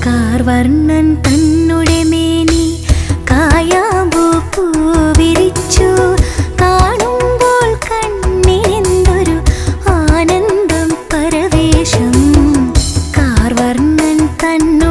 കാർവർണ്ണൻ തന്നുടെ മേനി കായാമ്പൂ പൂവിരിച്ചു. കാണുമ്പോൾ കണ്ണിനെന്തൊരു ആനന്ദം പരവേശം. കാർവർണ്ണൻ തന്നു